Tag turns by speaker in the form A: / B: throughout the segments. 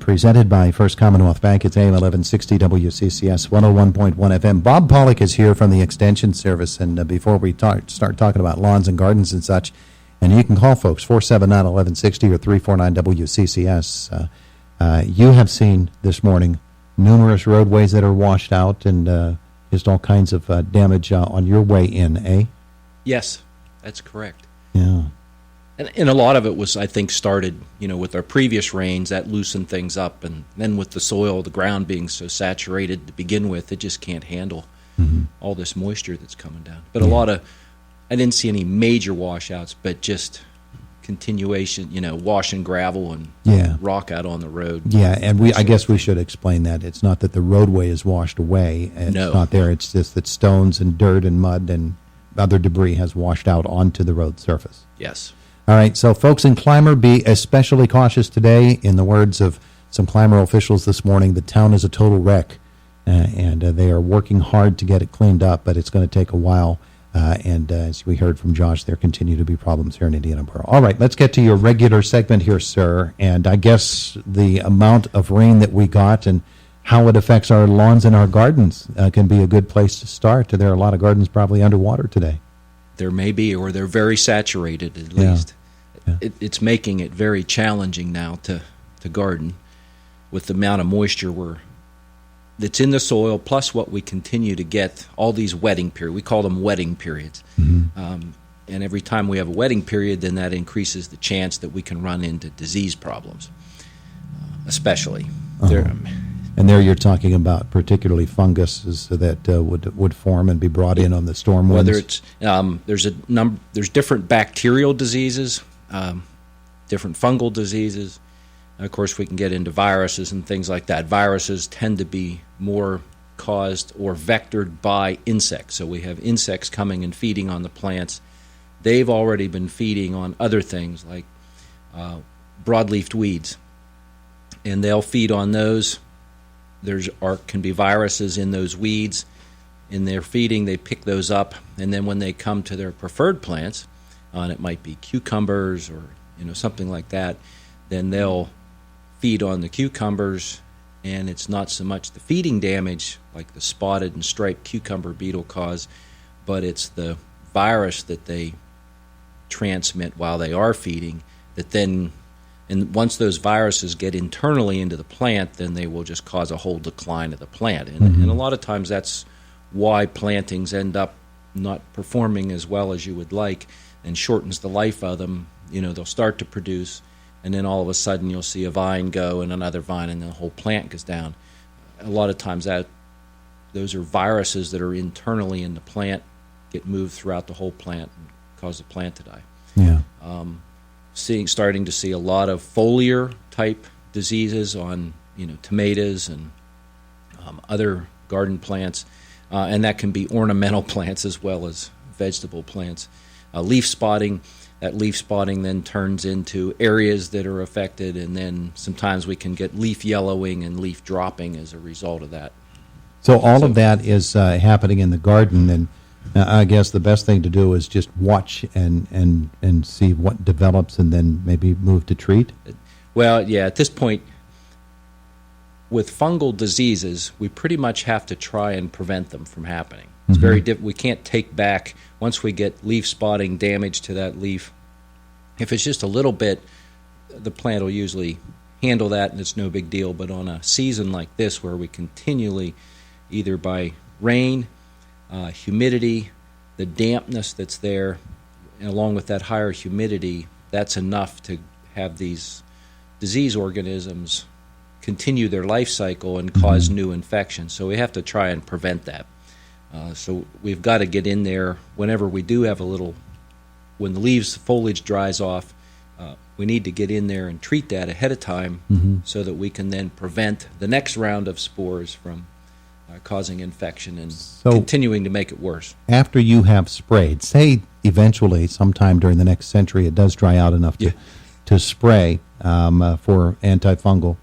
A: presented by First Commonwealth Bank. It's AM 1160 WCCS 101.1 FM. Bob Pollock is here from the Extension Service, and before we start talking about lawns and gardens and such, and you can call folks 479-1160 or 349-WCCS. You have seen this morning numerous roadways that are washed out and just all kinds of damage on your way in, eh?
B: Yes, that's correct.
A: Yeah.
B: And a lot of it was, I think, started, with our previous rains that loosened things up, and then with the soil, the ground being so saturated to begin with, it just can't handle all this moisture that's coming down. But I didn't see any major washouts, but just continuation, wash and gravel and rock out on the road.
A: Yeah, and I guess we should explain that. It's not that the roadway is washed away. It's not there. It's just that stones and dirt and mud and other debris has washed out onto the road surface.
B: Yes.
A: All right, so folks in Clymer, be especially cautious today. In the words of some Clymer officials this morning, the town is a total wreck, and they are working hard to get it cleaned up, but it's going to take a while. And as we heard from Josh, there continue to be problems here in Indianaboro. All right, let's get to your regular segment here, sir. And I guess the amount of rain that we got and how it affects our lawns and our gardens can be a good place to start. There are a lot of gardens probably underwater today.
B: There may be, or they're very saturated at least. Yeah. It's making it very challenging now to garden with the amount of moisture that's in the soil, plus what we continue to get, all these wetting periods. We call them wetting periods. And every time we have a wetting period, then that increases the chance that we can run into disease problems, especially.
A: And there you're talking about particularly funguses that would form and be brought in on the storm winds.
B: Whether it's there's different bacterial diseases, different fungal diseases. And of course, we can get into viruses and things like that. Viruses tend to be more caused or vectored by insects. So we have insects coming and feeding on the plants. They've already been feeding on other things like broadleafed weeds, and they'll feed on those. There can be viruses in those weeds. In their feeding, they pick those up, and then when they come to their preferred plants, and it might be cucumbers or something like that, then they'll feed on the cucumbers, and it's not so much the feeding damage like the spotted and striped cucumber beetle cause, but it's the virus that they transmit while they are feeding that then. And once those viruses get internally into the plant, then they will just cause a whole decline of the plant. And a lot of times that's why plantings end up not performing as well as you would like and shortens the life of them. They'll start to produce, and then all of a sudden you'll see a vine go and another vine, and the whole plant goes down. A lot of times those are viruses that are internally in the plant, get moved throughout the whole plant and cause the plant to die.
A: Yeah.
B: Starting to see a lot of foliar type diseases on tomatoes and other garden plants, and that can be ornamental plants as well as vegetable plants. Leaf spotting. That leaf spotting then turns into areas that are affected, and then sometimes we can get leaf yellowing and leaf dropping as a result of that.
A: So all of that is happening in the garden, and I guess the best thing to do is just watch and see what develops and then maybe move to treat?
B: Well, yeah, at this point, with fungal diseases, we pretty much have to try and prevent them from happening. It's very we can't take back, once we get leaf spotting damage to that leaf, if it's just a little bit, the plant will usually handle that and it's no big deal. But on a season like this where we continually, either by rain, humidity, the dampness that's there, and along with that higher humidity, that's enough to have these disease organisms continue their life cycle and cause new infections. So we have to try and prevent that. So we've got to get in there whenever we do have when the foliage dries off, we need to get in there and treat that ahead of time so that we can then prevent the next round of spores from causing infection and continuing to make it worse.
A: After you have sprayed, say eventually sometime during the next century it does dry out enough to spray for antifungal,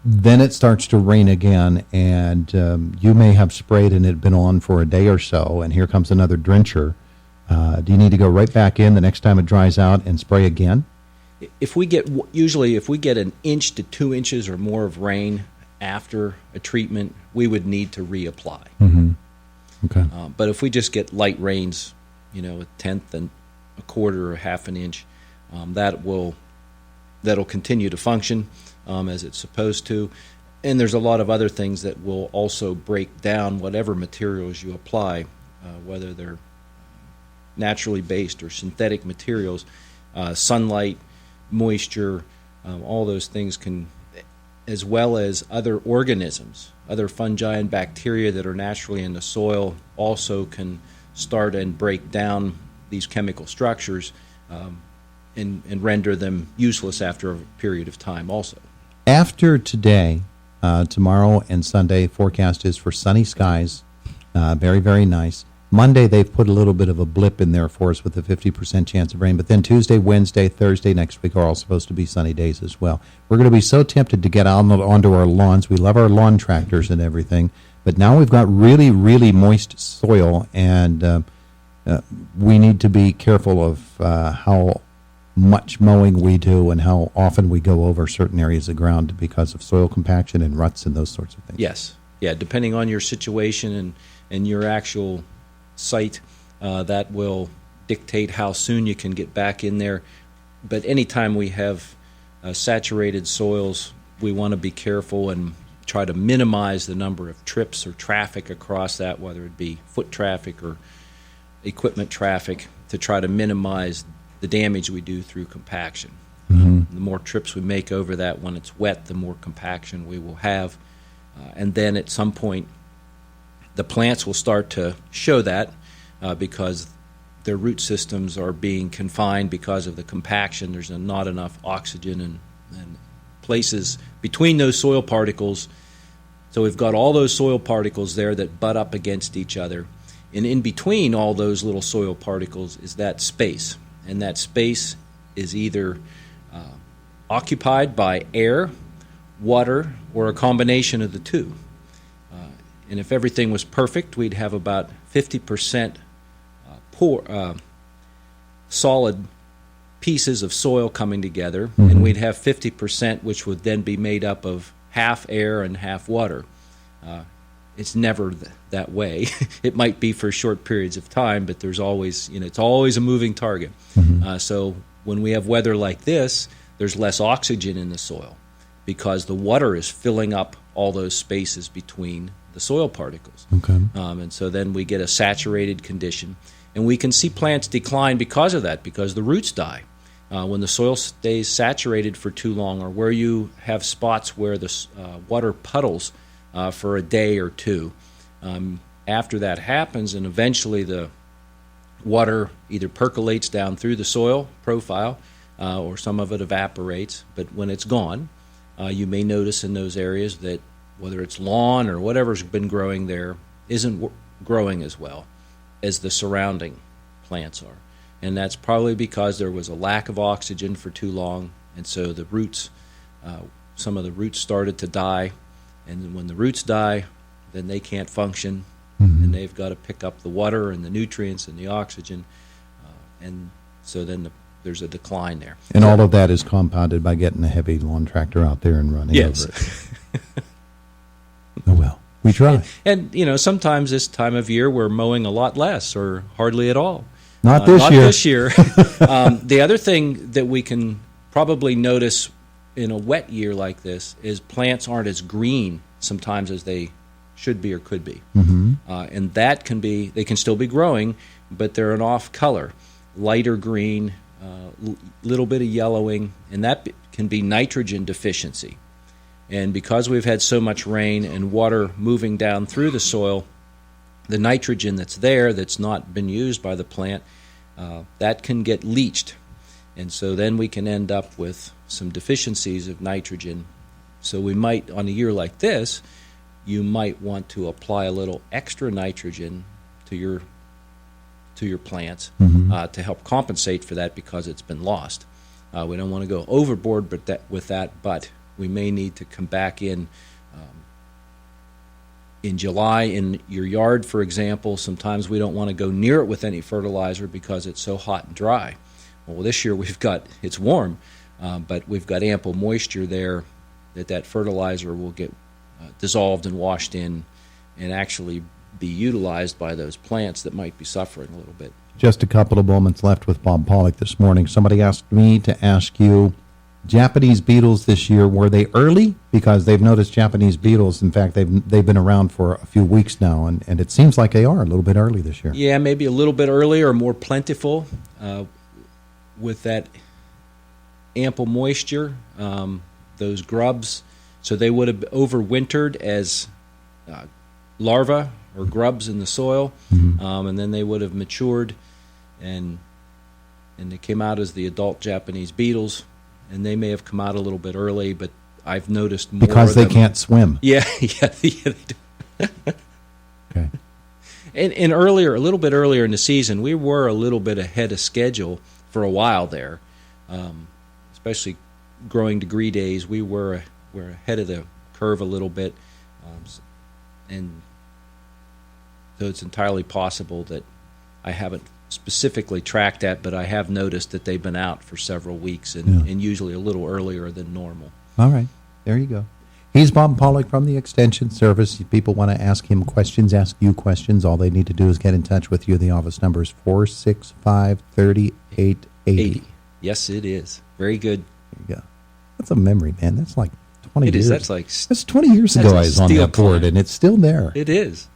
A: then it starts to rain again, and you may have sprayed and it had been on for a day or so, and here comes another drencher. Do you need to go right back in the next time it dries out and spray again?
B: If we get usually if we get an inch to 2 inches or more of rain after a treatment, we would need to reapply.
A: Okay.
B: But if we just get light rains, a tenth and a quarter or half an inch, that'll continue to function as it's supposed to. And there's a lot of other things that will also break down whatever materials you apply, whether they're naturally based or synthetic materials, sunlight, moisture, all those things can, as well as other organisms, other fungi and bacteria that are naturally in the soil, also can start and break down these chemical structures and render them useless after a period of time also.
A: After today, tomorrow and Sunday, forecast is for sunny skies, very, very nice. Monday, they've put a little bit of a blip in there for us with a 50% chance of rain. But then Tuesday, Wednesday, Thursday next week are all supposed to be sunny days as well. We're going to be so tempted to get out onto our lawns. We love our lawn tractors and everything. But now we've got really, really moist soil, and we need to be careful of how much mowing we do and how often we go over certain areas of ground because of soil compaction and ruts and those sorts of things.
B: Yes. Yeah, depending on your situation and your actual site, that will dictate how soon you can get back in there. But anytime we have saturated soils, we want to be careful and try to minimize the number of trips or traffic across that, whether it be foot traffic or equipment traffic, to try to minimize the damage we do through compaction. The more trips we make over that when it's wet, the more compaction we will have. And then at some point, the plants will start to show that because their root systems are being confined because of the compaction. There's not enough oxygen and places between those soil particles. So we've got all those soil particles there that butt up against each other. And in between all those little soil particles is that space. And that space is either occupied by air, water, or a combination of the two. And if everything was perfect, we'd have about 50% solid pieces of soil coming together, and we'd have 50% which would then be made up of half air and half water. It's never that way. It might be for short periods of time, but there's always, it's always a moving target. So when we have weather like this, there's less oxygen in the soil because the water is filling up all those spaces between the soil particles.
A: Okay.
B: And so then we get a saturated condition. And we can see plants decline because of that, because the roots die. When the soil stays saturated for too long, or where you have spots where the water puddles for a day or two, after that happens, and eventually the water either percolates down through the soil profile or some of it evaporates, but when it's gone, you may notice in those areas that whether it's lawn or whatever's been growing there isn't growing as well as the surrounding plants are. And that's probably because there was a lack of oxygen for too long, and so the roots, some of the roots started to die, and when the roots die, then they can't function, and they've got to pick up the water and the nutrients and the oxygen, and so then there's a decline there.
A: And all of that is compounded by getting a heavy lawn tractor out there and running over it. Oh, well, we try.
B: And sometimes this time of year we're mowing a lot less or hardly at all.
A: Not this year.
B: Not this year. The other thing that we can probably notice in a wet year like this is plants aren't as green sometimes as they should be or could be. And that can be, they can still be growing, but they're an off color, lighter green, little bit of yellowing, and that can be nitrogen deficiency. And because we've had so much rain and water moving down through the soil, the nitrogen that's there that's not been used by the plant, that can get leached. And so then we can end up with some deficiencies of nitrogen. So we might, on a year like this, you might want to apply a little extra nitrogen to your plants to help compensate for that because it's been lost. We don't want to go overboard with that, but we may need to come back in July in your yard, for example. Sometimes we don't want to go near it with any fertilizer because it's so hot and dry. Well, this year it's warm, But we've got ample moisture there that fertilizer will get dissolved and washed in and actually be utilized by those plants that might be suffering a little bit.
A: Just a couple of moments left with Bob Pollock this morning. Somebody asked me to ask you, Japanese beetles this year, were they early? Because they've noticed Japanese beetles. In fact, they've been around for a few weeks now, and it seems like they are a little bit early this year.
B: Yeah, maybe a little bit earlier or more plentiful with that ample moisture, those grubs. So they would have overwintered as larvae or grubs in the soil, and then they would have matured, and they came out as the adult Japanese beetles. And they may have come out a little bit early, but I've noticed more
A: because they can't swim.
B: Yeah, they do.
A: Okay.
B: And earlier, a little bit earlier in the season, we were a little bit ahead of schedule for a while there, especially growing degree days. We're ahead of the curve a little bit, and so it's entirely possible that I haven't specifically tracked that, but I have noticed that they've been out for several weeks and usually a little earlier than normal.
A: All right. There you go. He's Bob Pollock from the Extension Service. If people want to ask him questions, ask you questions, all they need to do is get in touch with you. The office number is 465-3880.
B: Yes, it is. Very good.
A: There you go. That's a memory, man. That's like 20 years.
B: It is.
A: That's 20 years ago I was on that board, and it's still there.
B: It is.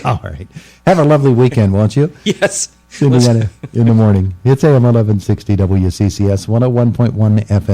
A: All right. Have a lovely weekend, won't you?
B: Yes.
A: See you in the morning. It's AM 1160 WCCS 101.1 FM.